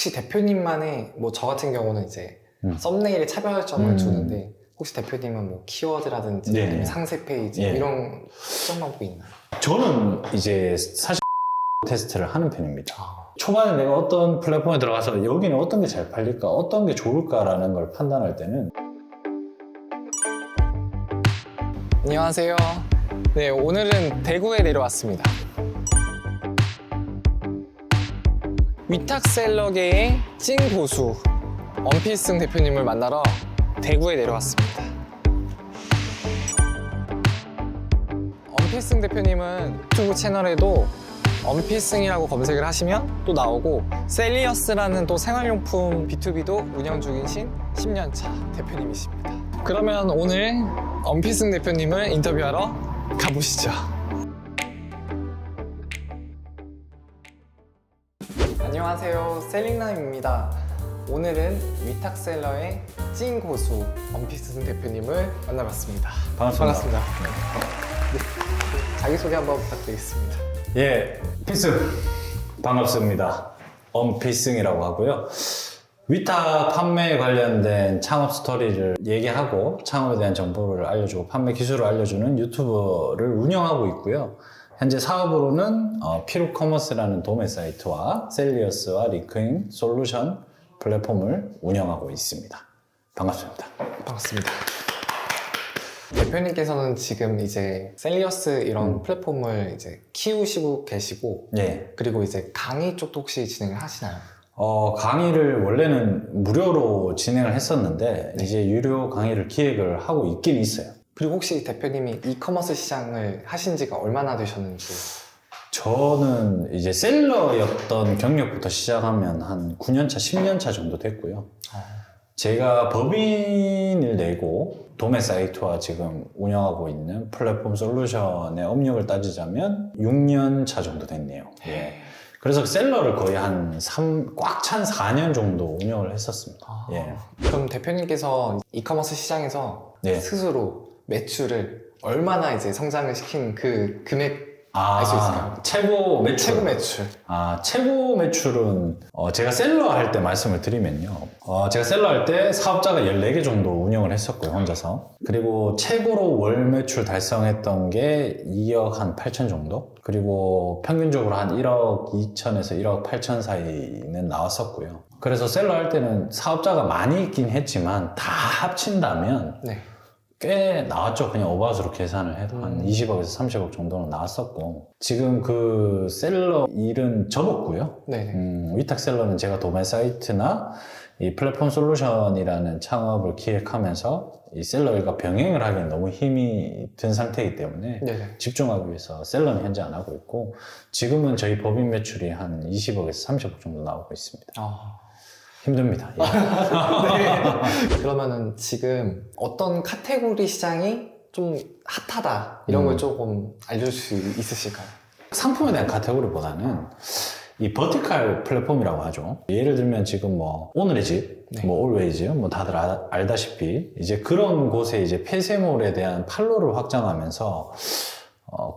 혹시 대표님만의 뭐 저 같은 경우는 이제 썸네일에 차별점을 주는데 혹시 대표님은 뭐 키워드라든지 네. 아니면 상세 페이지 예. 이런 수정 방법이 있나요? 저는 이제 사실 테스트를 하는 편입니다. 아, 초반에 내가 어떤 플랫폼에 들어가서 여기는 어떤 게 잘 팔릴까, 어떤 게 좋을까라는 걸 판단할 때는 안녕하세요. 네, 오늘은 대구에 내려왔습니다. 위탁셀러계의 찐 고수 원필승 대표님을 만나러 대구에 내려왔습니다. 원필승 대표님은 유튜브 채널에도 원필승이라고 검색을 하시면 또 나오고 셀리어스라는 또 생활용품 B2B도 운영 중이신 10년차 대표님이십니다. 그러면 오늘 원필승 대표님을 인터뷰하러 가보시죠. 안녕하세요, 셀링남입니다. 오늘은 위탁셀러의 찐 고수 원필승 대표님을 만나봤습니다. 반갑습니다. 네. 자기소개 한번 부탁드리겠습니다. 예, 필승 반갑습니다. 엄필승이라고 하고요. 위탁 판매에 관련된 창업 스토리를 얘기하고 창업에 대한 정보를 알려주고 판매 기술을 알려주는 유튜브를 운영하고 있고요. 현재 사업으로는 피루커머스라는 도매 사이트와 셀리어스와 리크잉 솔루션 플랫폼을 운영하고 있습니다. 반갑습니다. 반갑습니다. 대표님께서는 지금 이제 셀리어스 이런 플랫폼을 이제 키우시고 계시고, 예. 그리고 이제 강의 쪽도 혹시 진행을 하시나요? 강의를 원래는 무료로 진행을 했었는데 이제 유료 강의를 기획을 하고 있긴 있어요. 그리고 혹시 대표님이 이커머스 시장을 하신 지가 얼마나 되셨는지? 저는 이제 셀러였던 경력부터 시작하면 한 9년차, 10년차 정도 됐고요. 제가 법인을 내고 도매 사이트와 지금 운영하고 있는 플랫폼 솔루션의 업력을 따지자면 6년 차 정도 됐네요. 예. 그래서 셀러를 거의 한 꽉 찬 4년 정도 운영을 했었습니다. 예. 그럼 대표님께서 이커머스 시장에서 네. 스스로 매출을 얼마나 이제 성장을 시킨 그 금액 알 수 있을까요? 최고 매출. 최고 매출. 최고 매출은 제가 셀러 할 때 말씀을 드리면요. 제가 셀러 할 때 사업자가 14개 정도 운영을 했었고요, 혼자서. 그리고 최고로 월 매출 달성했던 게 2억 한 8천 정도? 그리고 평균적으로 한 1억 2천에서 1억 8천 사이는 나왔었고요. 그래서 셀러 할 때는 사업자가 많이 있긴 했지만 다 합친다면 네. 꽤 나왔죠. 그냥 오버하우스로 계산을 해도 한 20억에서 30억 정도는 나왔었고, 지금 그 셀러 일은 접었고요. 네네. 위탁 셀러는 제가 도매 사이트나 이 플랫폼 솔루션이라는 창업을 기획하면서 이 셀러 일과 병행을 하기엔 너무 힘이 든 상태이기 때문에 네네. 집중하기 위해서 셀러는 현재 안 하고 있고, 지금은 저희 법인 매출이 한 20억에서 30억 정도 나오고 있습니다. 힘듭니다. 예. 네. 그러면은 지금 어떤 카테고리 시장이 좀 핫하다 이런 걸 조금 알려줄 수 있으실까요? 상품에 대한 카테고리보다는 이 버티컬 플랫폼이라고 하죠. 예를 들면 지금 뭐 오늘의 집, 네. 뭐 올웨이즈, 뭐 다들 알다시피 이제 그런 곳에 이제 폐쇄몰에 대한 판로를 확장하면서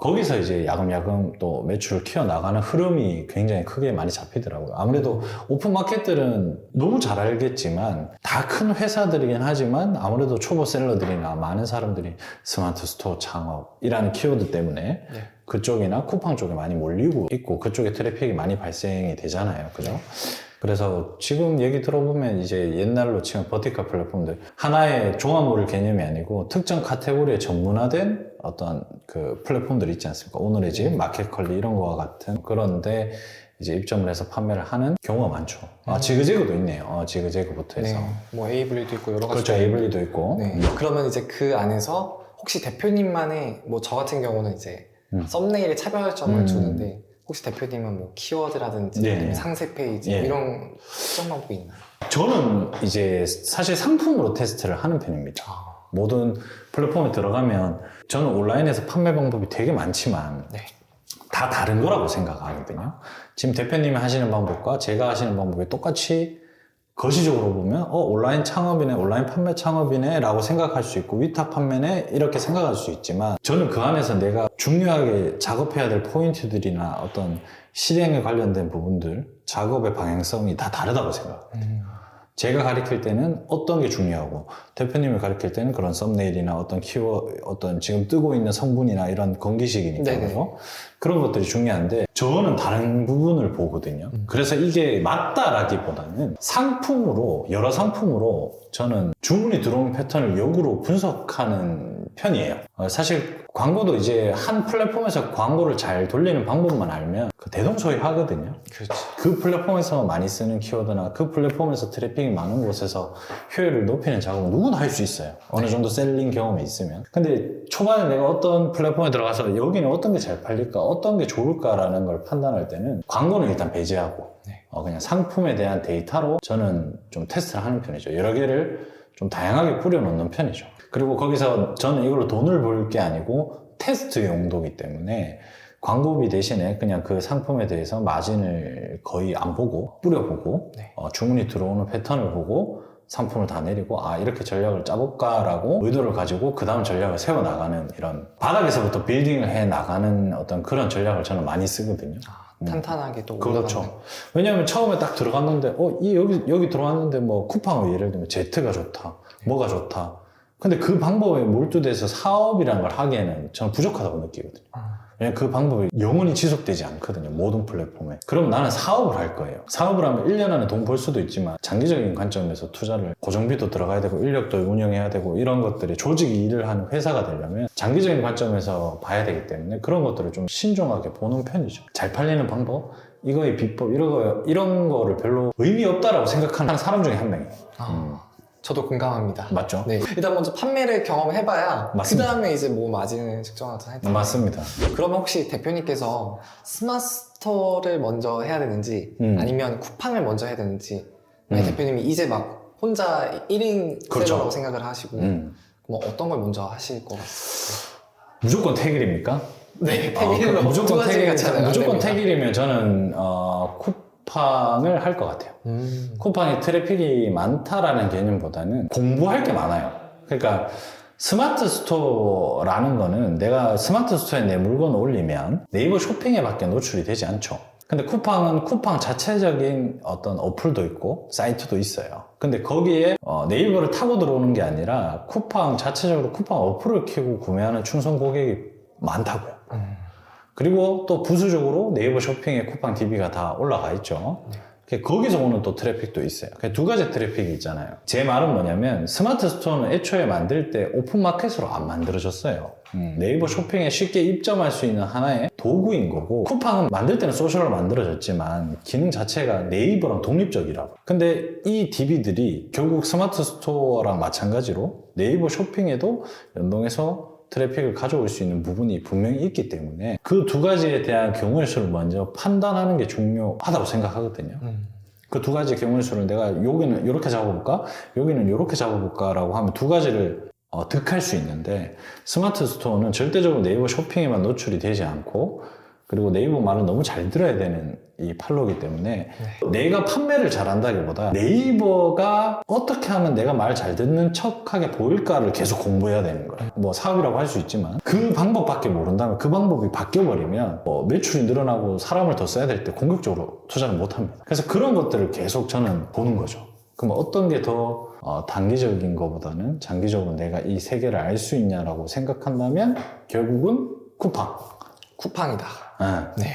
거기서 이제 야금야금 또 매출을 키워나가는 흐름이 굉장히 크게 많이 잡히더라고요. 아무래도 오픈마켓들은 너무 잘 알겠지만 다 큰 회사들이긴 하지만 아무래도 초보 셀러들이나 많은 사람들이 스마트 스토어 창업이라는 키워드 때문에 네. 그쪽이나 쿠팡 쪽에 많이 몰리고 있고 그쪽에 트래픽이 많이 발생이 되잖아요. 그죠? 그래서 지금 얘기 들어보면 이제 옛날로 치면 버티컬 플랫폼들 하나의 종합몰 개념이 아니고 특정 카테고리에 전문화된 어떤 그 플랫폼들 있지 않습니까? 오늘의 집, 마켓컬리 이런 거와 같은 그런데 이제 입점을 해서 판매를 하는 경우가 많죠. 지그재그도 있네요. 지그재그부터 해서. 네. 뭐 에이블리도 있고 여러 가지. 그렇죠. 에이블리도 있고. 네. 그러면 이제 그 안에서 혹시 대표님만의 뭐 저 같은 경우는 이제 썸네일에 차별점을 주는데 혹시 대표님은 뭐 키워드라든지 네. 아니면 상세 페이지 예. 이런 수정 방법이 있나요? 저는 이제 사실 상품으로 테스트를 하는 편입니다. 모든 플랫폼에 들어가면 저는 온라인에서 판매 방법이 되게 많지만 네. 다 다른 거라고 생각하거든요. 지금 대표님이 하시는 방법과 제가 하시는 방법이 똑같이 거시적으로 보면 온라인 창업이네, 온라인 판매 창업이네 라고 생각할 수 있고 위탁 판매네 이렇게 생각할 수 있지만 저는 그 안에서 내가 중요하게 작업해야 될 포인트들이나 어떤 실행에 관련된 부분들, 작업의 방향성이 다 다르다고 생각합니다. 제가 가르칠 때는 어떤 게 중요하고 대표님을 가르칠 때는 그런 썸네일이나 어떤 어떤 지금 뜨고 있는 성분이나 이런 건기식이니까요. 그런 것들이 중요한데 저는 다른 부분을 보거든요. 그래서 이게 맞다라기보다는 상품으로 여러 상품으로 저는 주문이 들어오는 패턴을 역으로 분석하는 편이에요. 사실 광고도 이제 한 플랫폼에서 광고를 잘 돌리는 방법만 알면 그 대동소이하거든요. 그렇죠. 그 플랫폼에서 많이 쓰는 키워드나 그 플랫폼에서 트래픽이 많은 곳에서 효율을 높이는 작업은 누구나 할 수 있어요. 어느 정도 셀링 경험이 있으면. 근데 초반에 내가 어떤 플랫폼에 들어가서 여기는 어떤 게 잘 팔릴까, 어떤 게 좋을까라는 걸 판단할 때는 광고는 일단 배제하고 그냥 상품에 대한 데이터로 저는 좀 테스트를 하는 편이죠. 여러 개를 좀 다양하게 뿌려놓는 편이죠. 그리고 거기서 저는 이걸로 돈을 벌 게 아니고 테스트 용도이기 때문에 광고비 대신에 그냥 그 상품에 대해서 마진을 거의 안 보고 뿌려보고 주문이 들어오는 패턴을 보고 상품을 다 내리고 이렇게 전략을 짜볼까라고 의도를 가지고 그 다음 전략을 세워나가는 이런 바닥에서부터 빌딩을 해나가는 어떤 그런 전략을 저는 많이 쓰거든요. 탄탄하게 또 그렇죠. 왜냐하면 처음에 딱 들어갔는데 여기 들어왔는데 뭐 쿠팡을 예를 들면 제트가 좋다, 뭐가 좋다. 근데 그 방법에 몰두돼서 사업이라는 걸 하기에는 저는 부족하다고 느끼거든요. 왜냐면 그 방법이 영원히 지속되지 않거든요. 모든 플랫폼에. 그럼 나는 사업을 할 거예요. 사업을 하면 1년 안에 돈 벌 수도 있지만 장기적인 관점에서 투자를 고정비도 들어가야 되고 인력도 운영해야 되고 이런 것들이 조직이 일을 하는 회사가 되려면 장기적인 관점에서 봐야 되기 때문에 그런 것들을 좀 신중하게 보는 편이죠. 잘 팔리는 방법, 이거의 비법, 이런 거를 별로 의미 없다라고 생각하는 사람 중에 한 명이에요. 저도 공감합니다. 맞죠? 네. 일단 먼저 판매를 경험해봐야 그 맞습니다. 다음에 이제 뭐 마진을 측정하든 할 텐데. 맞습니다. 그러면 혹시 대표님께서 스마트 스토어를 먼저 해야 되는지 아니면 쿠팡을 먼저 해야 되는지 대표님이 이제 막 혼자 1인 그렇죠. 셀러라고 생각을 하시고 뭐 어떤 걸 먼저 하실 것 같아요? 무조건 택일입니까? 네, 택일로 무조건 택일, 같잖아요. 무조건 택일이면 저는 쿠팡을 할 것 같아요. 쿠팡이 트래픽이 많다라는 개념보다는 공부할 게 많아요. 그러니까 스마트 스토어라는 거는 내가 스마트 스토어에 내 물건을 올리면 네이버 쇼핑에 밖에 노출이 되지 않죠. 근데 쿠팡은 쿠팡 자체적인 어떤 어플도 있고 사이트도 있어요. 근데 거기에 네이버를 타고 들어오는 게 아니라 쿠팡 자체적으로 쿠팡 어플을 켜고 구매하는 충성 고객이 많다고요. 그리고 또 부수적으로 네이버 쇼핑에 쿠팡 DB가 다 올라가 있죠. 거기서 오는 또 트래픽도 있어요. 두 가지 트래픽이 있잖아요. 제 말은 뭐냐면 스마트 스토어는 애초에 만들 때 오픈마켓으로 안 만들어졌어요. 네이버 쇼핑에 쉽게 입점할 수 있는 하나의 도구인 거고 쿠팡은 만들 때는 소셜로 만들어졌지만 기능 자체가 네이버랑 독립적이라고. 근데 이 DB들이 결국 스마트 스토어랑 마찬가지로 네이버 쇼핑에도 연동해서 트래픽을 가져올 수 있는 부분이 분명히 있기 때문에 그 두 가지에 대한 경우의 수를 먼저 판단하는 게 중요하다고 생각하거든요. 그 두 가지 경우의 수를 내가 여기는 이렇게 잡아볼까? 여기는 이렇게 잡아볼까? 라고 하면 두 가지를 득할 수 있는데 스마트 스토어는 절대적으로 네이버 쇼핑에만 노출이 되지 않고 그리고 네이버 말을 너무 잘 들어야 되는 이 판로이기 때문에 내가 판매를 잘한다기보다 네이버가 어떻게 하면 내가 말 잘 듣는 척하게 보일까를 계속 공부해야 되는 거예요. 뭐 사업이라고 할 수 있지만 그 방법밖에 모른다면 그 방법이 바뀌어버리면 매출이 늘어나고 사람을 더 써야 될 때 공격적으로 투자를 못합니다. 그래서 그런 것들을 계속 저는 보는 거죠. 그럼 어떤 게 더 단기적인 것보다는 장기적으로 내가 이 세계를 알 수 있냐라고 생각한다면 결국은 쿠팡이다. 네.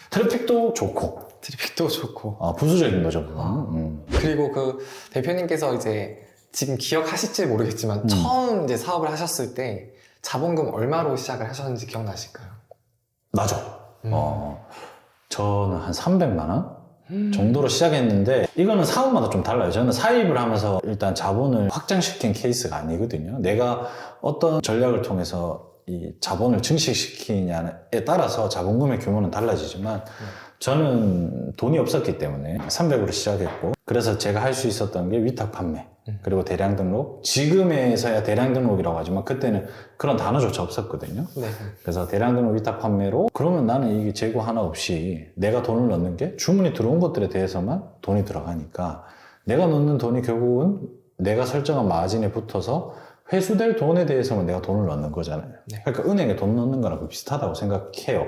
트래픽도 좋고 트래픽도 좋고 부수적인 거죠. 그건. 그리고 그 대표님께서 이제 지금 기억하실지 모르겠지만 처음 이제 사업을 하셨을 때 자본금 얼마로 시작을 하셨는지 기억나실까요? 맞아. 저는 한 300만 원 정도로 시작했는데 이거는 사업마다 좀 달라요. 저는 사입을 하면서 일단 자본을 확장시킨 케이스가 아니거든요. 내가 어떤 전략을 통해서 이 자본을 증식시키냐에 따라서 자본금의 규모는 달라지지만 저는 돈이 없었기 때문에 300으로 시작했고 그래서 제가 할 수 있었던 게 위탁 판매 그리고 대량 등록. 지금에서야 대량 등록이라고 하지만 그때는 그런 단어조차 없었거든요. 네. 그래서 대량 등록 위탁 판매로 그러면 나는 이게 재고 하나 없이 내가 돈을 넣는 게 주문이 들어온 것들에 대해서만 돈이 들어가니까 내가 넣는 돈이 결국은 내가 설정한 마진에 붙어서 회수될 돈에 대해서만 내가 돈을 넣는 거잖아요. 네. 그러니까 은행에 돈 넣는 거랑 비슷하다고 생각해요.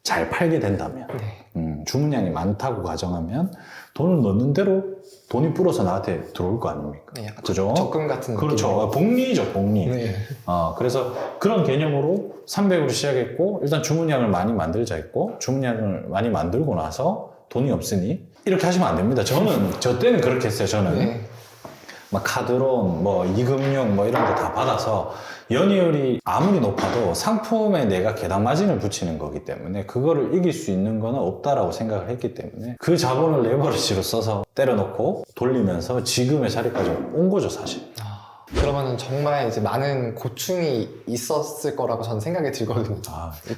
잘 팔게 된다면, 네. 주문량이 많다고 가정하면 돈을 넣는 대로 돈이 불어서 나한테 들어올 거 아닙니까? 네, 약간 그죠? 적금 같은 그렇죠. 느낌으로. 복리죠, 복리. 네. 그래서 그런 개념으로 300으로 시작했고, 일단 주문량을 많이 만들자 했고, 주문량을 많이 만들고 나서 돈이 없으니, 이렇게 하시면 안 됩니다. 저 때는 그렇게 했어요, 저는. 네. 막 카드론, 뭐 이금융 뭐 이런 거 다 받아서 연이율이 아무리 높아도 상품에 내가 계단 마진을 붙이는 거기 때문에 그거를 이길 수 있는 거는 없다라고 생각을 했기 때문에 그 자본을 레버리지로 써서 때려놓고 돌리면서 지금의 자리까지 온 거죠, 사실. 그러면은 정말 이제 많은 고충이 있었을 거라고 저는 생각이 들거든요.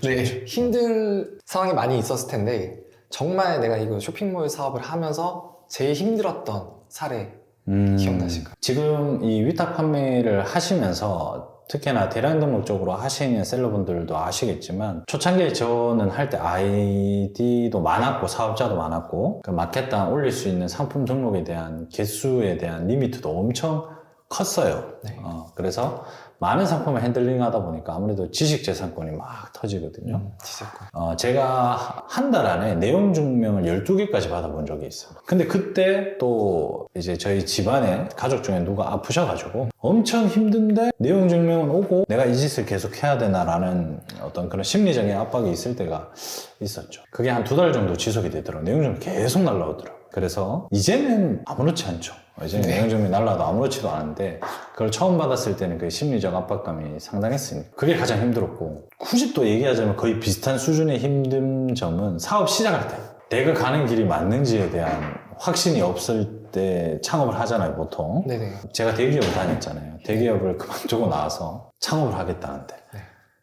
네. 힘든 상황이 많이 있었을 텐데 정말 내가 이거 쇼핑몰 사업을 하면서 제일 힘들었던 사례 기억나실까요? 지금 이 위탁 판매를 하시면서 특히나 대량 등록 쪽으로 하시는 셀러분들도 아시겠지만 초창기에 저는 할 때 아이디도 많았고 사업자도 많았고 그 마켓당 올릴 수 있는 상품 등록에 대한 개수에 대한 리미트도 엄청 컸어요. 네. 그래서 많은 상품을 핸들링 하다 보니까 아무래도 지식재산권이 막 터지거든요. 진짜. 제가 한 달 안에 내용 증명을 12개까지 받아본 적이 있어요. 근데 그때 또 이제 저희 집안에 가족 중에 누가 아프셔가지고 엄청 힘든데 내용 증명은 오고 내가 이 짓을 계속 해야 되나라는 어떤 그런 심리적인 압박이 있을 때가 있었죠. 그게 한 2달 정도 지속이 되더라고요. 내용 증명 계속 날라오더라고요. 그래서 이제는 아무렇지 않죠. 이제는 내용 증명이 날라도 아무렇지도 않은데 그걸 처음 받았을 때는 그 심리적 압박감이 상당했으니까 그게 가장 힘들었고 굳이 또 얘기하자면 거의 비슷한 수준의 힘든 점은 사업 시작할 때 내가 가는 길이 맞는지에 대한 확신이 없을 때 창업을 하잖아요, 보통. 네네. 제가 대기업을 다녔잖아요. 대기업을 그만두고 나와서 창업을 하겠다는데 네.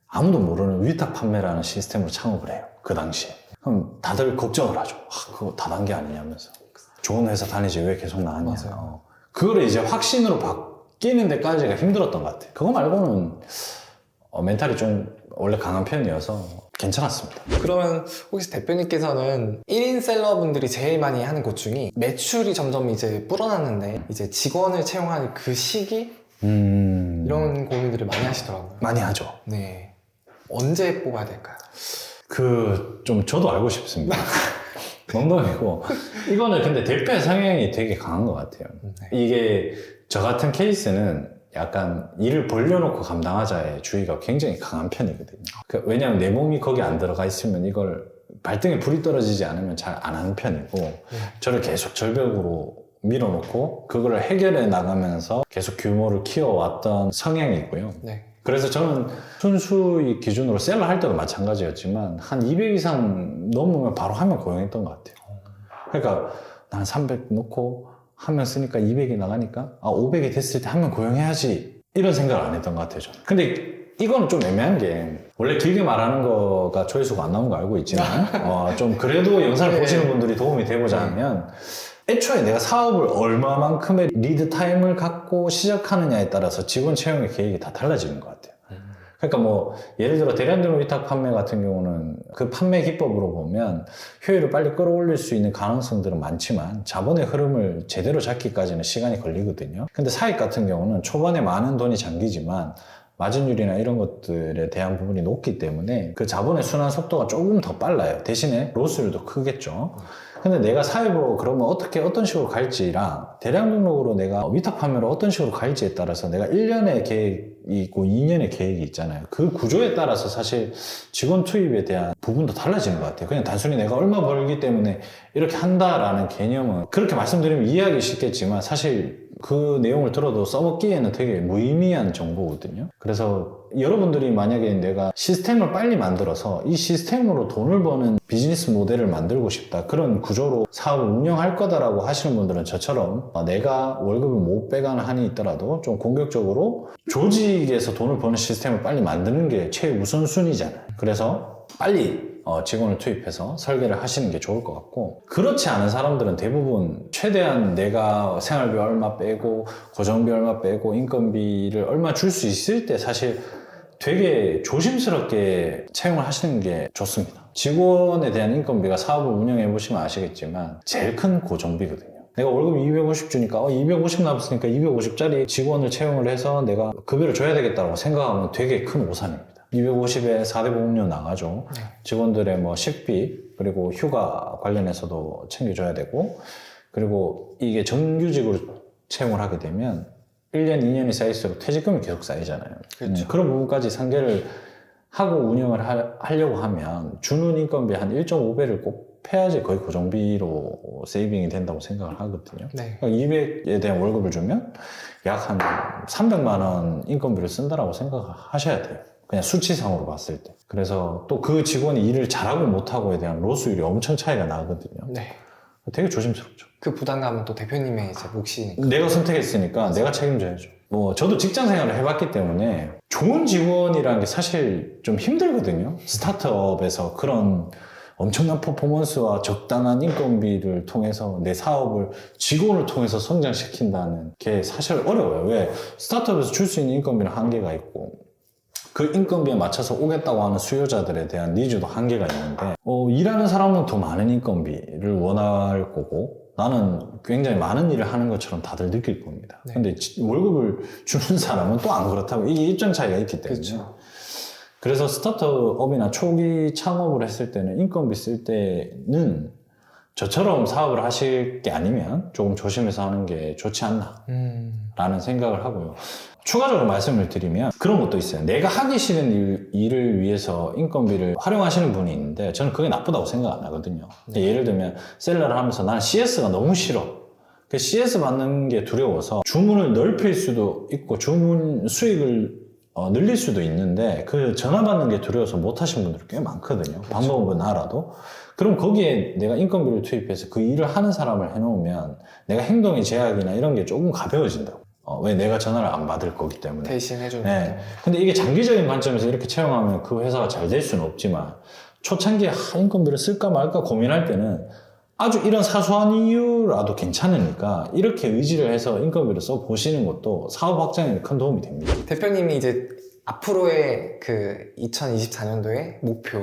아무도 모르는 위탁 판매라는 시스템으로 창업을 해요, 그 당시에. 그럼 다들 걱정을 하죠. 그거 다단계 아니냐면서. 좋은 회사 다니지 왜 계속 나왔냐. 맞아요. 그거를 이제 확신으로 바뀌는 데까지가 힘들었던 것 같아요. 그거 말고는 멘탈이 좀 원래 강한 편이어서 괜찮았습니다. 그러면 혹시 대표님께서는 1인 셀러분들이 제일 많이 하는 고충이 매출이 점점 이제 불어났는데 이제 직원을 채용하는 그 시기 이런 고민들을 많이 하시더라고요. 많이 하죠. 네. 언제 뽑아야 될까요? 좀 저도 알고 싶습니다. 농담이고 이거는 근데 대표의 성향이 되게 강한 것 같아요. 네. 이게 저 같은 케이스는 약간 일을 벌려놓고 감당하자의 주의가 굉장히 강한 편이거든요. 왜냐하면 내 몸이 거기 안 들어가 있으면 이걸 발등에 불이 떨어지지 않으면 잘 안 하는 편이고 저를 계속 절벽으로 밀어놓고 그거를 해결해 나가면서 계속 규모를 키워왔던 성향이고요. 네. 그래서 저는 순수익 기준으로 셀러 할 때도 마찬가지였지만 한 200 이상 넘으면 바로 한 명 고용했던 것 같아요. 그러니까 난 300 놓고 한 명 쓰니까 200이 나가니까 500이 됐을 때 한 명 고용해야지 이런 생각을 안 했던 것 같아요, 저는. 근데 이거는 좀 애매한 게 원래 길게 말하는 거가 조회수가 안 나오는 거 알고 있지만 좀 그래도 영상을 네. 보시는 분들이 도움이 되고자 하면 애초에 내가 사업을 얼마만큼의 리드 타임을 갖고 시작하느냐에 따라서 직원 채용의 계획이 다 달라지는 것 같아요. 그러니까 뭐 예를 들어 대량등록 위탁 판매 같은 경우는 그 판매 기법으로 보면 효율을 빨리 끌어올릴 수 있는 가능성들은 많지만 자본의 흐름을 제대로 잡기까지는 시간이 걸리거든요. 근데 사익 같은 경우는 초반에 많은 돈이 잠기지만 마진율이나 이런 것들에 대한 부분이 높기 때문에 그 자본의 순환 속도가 조금 더 빨라요. 대신에 로스율도 크겠죠. 근데 내가 사업으로 그러면 어떤 식으로 갈지랑 대량 등록으로 내가 위탁 판매로 어떤 식으로 갈지에 따라서 내가 1년의 계획이 있고 2년의 계획이 있잖아요. 그 구조에 따라서 사실 직원 투입에 대한 부분도 달라지는 것 같아요. 그냥 단순히 내가 얼마 벌기 때문에 이렇게 한다라는 개념은 그렇게 말씀드리면 이해하기 쉽겠지만 사실 그 내용을 들어도 써먹기에는 되게 무의미한 정보거든요. 그래서 여러분들이 만약에 내가 시스템을 빨리 만들어서 이 시스템으로 돈을 버는 비즈니스 모델을 만들고 싶다, 그런 구조로 사업을 운영할 거다라고 하시는 분들은 저처럼 내가 월급을 못 빼가는 한이 있더라도 좀 공격적으로 조직에서 돈을 버는 시스템을 빨리 만드는 게 최우선순위잖아요. 그래서 빨리 직원을 투입해서 설계를 하시는 게 좋을 것 같고, 그렇지 않은 사람들은 대부분 최대한 내가 생활비 얼마 빼고 고정비 얼마 빼고 인건비를 얼마 줄 수 있을 때 사실 되게 조심스럽게 채용을 하시는 게 좋습니다. 직원에 대한 인건비가 사업을 운영해 보시면 아시겠지만 제일 큰 고정비거든요. 내가 월급 250 주니까 250 남았으니까 250짜리 직원을 채용을 해서 내가 급여를 줘야 되겠다고 생각하면 되게 큰 오산입니다. 250에 4대 보험료 나가죠. 네. 직원들의 뭐 식비 그리고 휴가 관련해서도 챙겨줘야 되고, 그리고 이게 정규직으로 채용을 하게 되면 1년, 2년이 쌓일수록 퇴직금이 계속 쌓이잖아요. 그렇죠. 그런 부분까지 상계를 하고 운영을 하려고 하면 주는 인건비 한 1.5배를 꼭 해야지 거의 고정비로 세이빙이 된다고 생각을 하거든요. 네. 그러니까 200에 대한 월급을 주면 약 한 300만 원 인건비를 쓴다라고 생각하셔야 돼요. 그냥 수치상으로 봤을 때. 그래서 또 그 직원이 일을 잘하고 못하고에 대한 로스율이 엄청 차이가 나거든요. 네. 되게 조심스럽죠. 그 부담감은 또 대표님의 이제 몫이니까. 내가 선택했으니까 내가 책임져야죠. 뭐 저도 직장 생활을 해봤기 때문에 좋은 직원이라는 게 사실 좀 힘들거든요. 스타트업에서 그런 엄청난 퍼포먼스와 적당한 인건비를 통해서 내 사업을 직원을 통해서 성장시킨다는 게 사실 어려워요. 왜? 스타트업에서 줄 수 있는 인건비는 한계가 있고 그 인건비에 맞춰서 오겠다고 하는 수요자들에 대한 니즈도 한계가 있는데 일하는 사람은 더 많은 인건비를 원할 거고 나는 굉장히 많은 일을 하는 것처럼 다들 느낄 겁니다. 네. 근데 월급을 주는 사람은 또 안 그렇다고 이게 입장 차이가 있기 때문에 그렇죠. 그래서 스타트업이나 초기 창업을 했을 때는 인건비 쓸 때는 저처럼 사업을 하실 게 아니면 조금 조심해서 하는 게 좋지 않나 라는 생각을 하고요. 추가적으로 말씀을 드리면 그런 것도 있어요. 내가 하기 싫은 일을 위해서 인건비를 활용하시는 분이 있는데 저는 그게 나쁘다고 생각 안 하거든요. 예를 들면 셀러를 하면서 나는 CS가 너무 싫어. 그 CS 받는 게 두려워서 주문을 넓힐 수도 있고 주문 수익을 늘릴 수도 있는데 그 전화 받는 게 두려워서 못 하신 분들이 꽤 많거든요. 그렇죠. 방법은 알아도. 그럼 거기에 내가 인건비를 투입해서 그 일을 하는 사람을 해놓으면 내가 행동의 제약이나 이런 게 조금 가벼워진다고. 왜 내가 전화를 안 받을 거기 때문에. 대신 해주는. 네. 근데 이게 장기적인 관점에서 이렇게 채용하면 그 회사가 잘 될 수는 없지만 초창기에 인건비를 쓸까 말까 고민할 때는 아주 이런 사소한 이유라도 괜찮으니까 이렇게 의지를 해서 인건비를 써보시는 것도 사업 확장에 큰 도움이 됩니다. 대표님이 이제 앞으로의 그 2024년도의 목표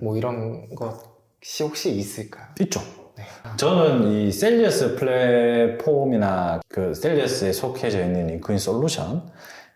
뭐 이런 것이 혹시 있을까요? 있죠. 네. 저는 이 셀리어스 플랫폼이나 그 셀리어스에 속해져 있는 인크인 솔루션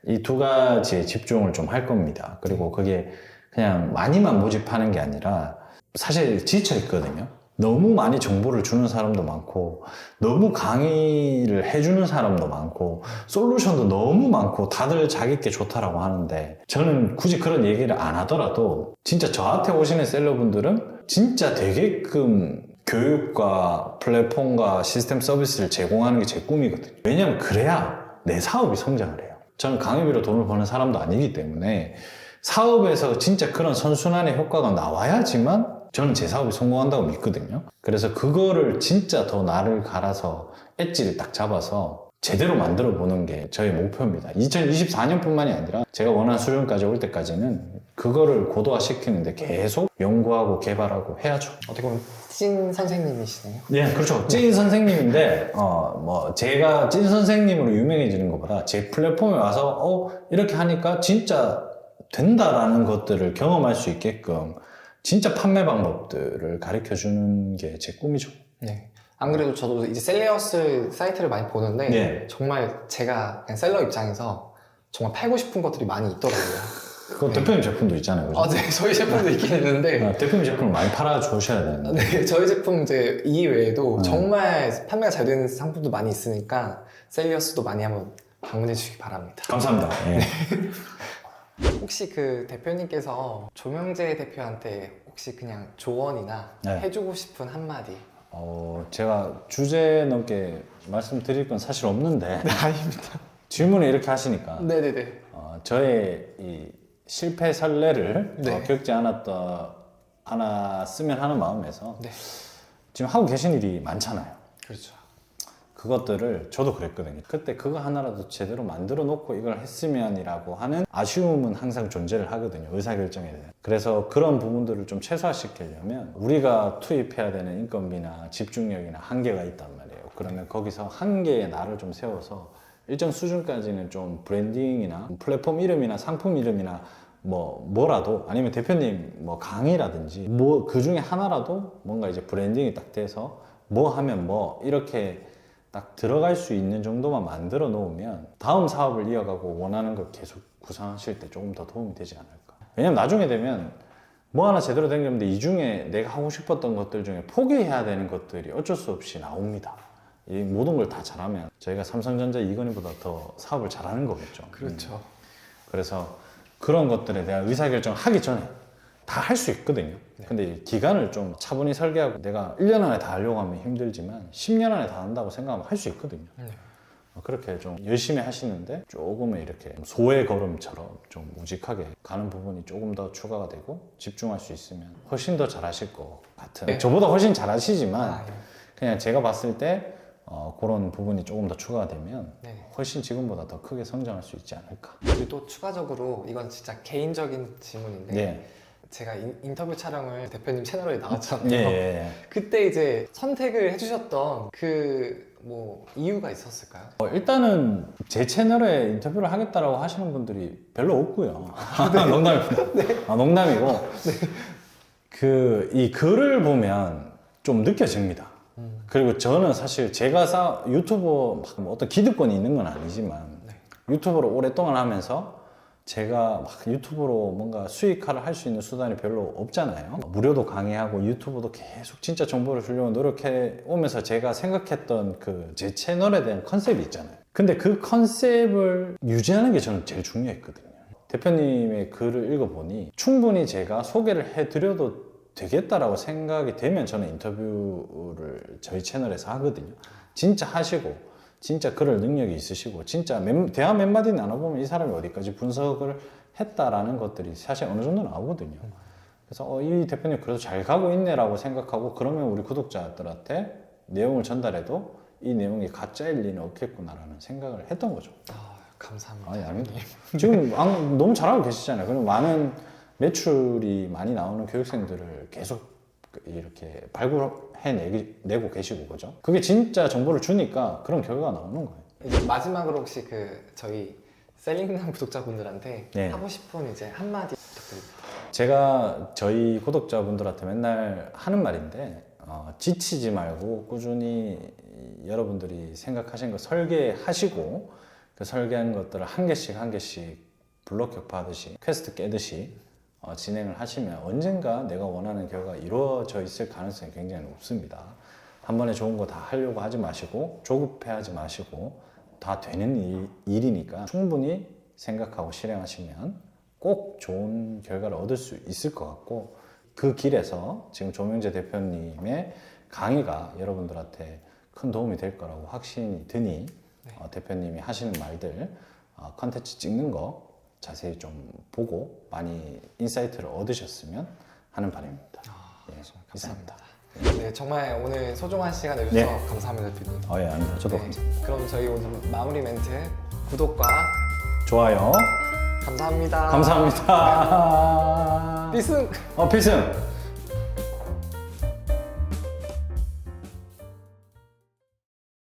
이 두 가지에 집중을 좀 할 겁니다. 그리고 그게 그냥 많이만 모집하는 게 아니라 사실 지쳐 있거든요. 너무 많이 정보를 주는 사람도 많고 너무 강의를 해주는 사람도 많고 솔루션도 너무 많고 다들 자기 게 좋다라고 하는데 저는 굳이 그런 얘기를 안 하더라도 진짜 저한테 오시는 셀러분들은 진짜 되게끔 교육과 플랫폼과 시스템 서비스를 제공하는 게 제 꿈이거든요. 왜냐면 그래야 내 사업이 성장을 해요. 저는 강의비로 돈을 버는 사람도 아니기 때문에 사업에서 진짜 그런 선순환의 효과가 나와야지만 저는 제 사업이 성공한다고 믿거든요. 그래서 그거를 진짜 더 나를 갈아서 엣지를 딱 잡아서 제대로 만들어 보는 게 저의 목표입니다. 2024년뿐만이 아니라 제가 원하는 수준까지 올 때까지는 그거를 고도화시키는데 계속 연구하고 개발하고 해야죠. 어떻게 보면 찐 선생님이시네요. 네, 그렇죠. 찐 선생님인데, 제가 찐 선생님으로 유명해지는 것보다 제 플랫폼에 와서, 이렇게 하니까 진짜 된다라는 것들을 경험할 수 있게끔 진짜 판매 방법들을 가르쳐 주는 게 제 꿈이죠. 네. 안 그래도 저도 이제 셀리어스 사이트를 많이 보는데 네. 정말 제가 그냥 셀러 입장에서 정말 팔고 싶은 것들이 많이 있더라고요. 그 대표님 제품도 있잖아요. 그죠? 네. 저희 제품도 있긴 있는데 대표님 제품을 많이 팔아주셔야 되는데. 네, 저희 제품 이제 이외에도 정말 판매가 잘 되는 상품도 많이 있으니까 셀리어스도 많이 한번 방문해 주시기 바랍니다. 감사합니다. 예. 혹시 그 대표님께서 조명재 대표한테 혹시 그냥 조언이나 네. 해주고 싶은 한마디? 제가 주제 넘게 말씀드릴 건 사실 없는데 아닙니다. 질문을 이렇게 하시니까 네네네. 저의 이 실패 설레를 네. 겪지 않았으면 하는 마음에서 네. 지금 하고 계신 일이 많잖아요. 그렇죠. 그것들을 저도 그랬거든요. 그때 그거 하나라도 제대로 만들어 놓고 이걸 했으면이라고 하는 아쉬움은 항상 존재를 하거든요. 의사결정에 대한. 그래서 그런 부분들을 좀 최소화시키려면 우리가 투입해야 되는 인건비나 집중력이나 한계가 있단 말이에요. 그러면 거기서 한계의 날을 좀 세워서 일정 수준까지는 좀 브랜딩이나 플랫폼 이름이나 상품 이름이나 뭐라도 아니면 대표님 뭐 강의라든지 뭐 그 중에 하나라도 뭔가 이제 브랜딩이 딱 돼서 뭐 하면 뭐 이렇게 딱 들어갈 수 있는 정도만 만들어 놓으면 다음 사업을 이어가고 원하는 걸 계속 구상하실 때 조금 더 도움이 되지 않을까. 왜냐면 나중에 되면 뭐 하나 제대로 된 게 없는데 이 중에 내가 하고 싶었던 것들 중에 포기해야 되는 것들이 어쩔 수 없이 나옵니다. 이 모든 걸 다 잘하면 저희가 삼성전자 이건희보다 더 사업을 잘하는 거겠죠. 그렇죠. 그래서 그런 것들에 대한 의사결정을 하기 전에 다 할 수 있거든요. 근데 이 기간을 좀 차분히 설계하고 내가 1년 안에 다 하려고 하면 힘들지만 10년 안에 다 한다고 생각하면 할 수 있거든요. 그렇게 좀 열심히 하시는데 조금은 이렇게 소의 걸음처럼 좀 우직하게 가는 부분이 조금 더 추가가 되고 집중할 수 있으면 훨씬 더 잘하실 것 같은. 네. 저보다 훨씬 잘하시지만 아, 예. 그냥 제가 봤을 때 그런 부분이 조금 더 추가가 되면 네. 훨씬 지금보다 더 크게 성장할 수 있지 않을까. 그리고 또 추가적으로 이건 진짜 개인적인 질문인데 네. 제가 인터뷰 촬영을 대표님 채널에 나왔잖아요. 예. 그때 이제 선택을 해주셨던 그 뭐 이유가 있었을까요? 일단은 제 채널에 인터뷰를 하겠다라고 하시는 분들이 별로 없고요. 농담입니다. 농담이고 이 글을 보면 좀 느껴집니다. 그리고 저는 사실 제가 유튜버 막 어떤 기득권이 있는 건 아니지만 유튜버를 오랫동안 하면서 제가 막 유튜브로 뭔가 수익화를 할 수 있는 수단이 별로 없잖아요. 무료도 강의하고 유튜브도 계속 진짜 정보를 주려고 노력해 오면서 제가 생각했던 그 제 채널에 대한 컨셉이 있잖아요. 근데 그 컨셉을 유지하는 게 저는 제일 중요했거든요. 대표님의 글을 읽어보니 충분히 제가 소개를 해드려도 되겠다라고 생각이 되면 저는 인터뷰를 저희 채널에서 하거든요. 진짜 하시고 진짜 그럴 능력이 있으시고 진짜 대화 몇 마디 나눠보면 이 사람이 어디까지 분석을 했다라는 것들이 사실 어느 정도 나오거든요. 그래서 이 대표님 그래도 잘 가고 있네라고 생각하고 그러면 우리 구독자들한테 내용을 전달해도 이 내용이 가짜일 리는 없겠구나라는 생각을 했던 거죠. 감사합니다. 아니, 아닙니다. 지금 너무 잘하고 계시잖아요. 그리고 많은 매출이 많이 나오는 교육생들을 계속 이렇게 발굴해내고 계시고, 그죠? 그게 진짜 정보를 주니까 그런 결과가 나오는 거예요. 이제 마지막으로 혹시 저희 셀링남 구독자분들한테 네. 하고 싶은 이제 한마디 부탁드립니다. 제가 저희 구독자분들한테 맨날 하는 말인데, 지치지 말고 꾸준히 여러분들이 생각하신 거 설계하시고, 그 설계한 것들을 한 개씩 블록 격파하듯이, 퀘스트 깨듯이 진행을 하시면 언젠가 내가 원하는 결과가 이루어져 있을 가능성이 굉장히 높습니다. 한 번에 좋은 거 다 하려고 하지 마시고 조급해하지 마시고 다 되는 일이니까 충분히 생각하고 실행하시면 꼭 좋은 결과를 얻을 수 있을 것 같고 그 길에서 지금 조명재 대표님의 강의가 여러분들한테 큰 도움이 될 거라고 확신이 드니 대표님이 하시는 말들 컨텐츠 찍는 거 자세히 좀 보고 많이 인사이트를 얻으셨으면 하는 바람입니다. 감사합니다. 네, 정말 오늘 소중한 시간 내주셔서 네. 감사합니다, 대표님. 예, 아닙니다. 저도 네, 감사합니다. 그럼 저희 오늘 마무리 멘트 구독과 좋아요. 감사합니다. 감사합니다. 필승! 필승!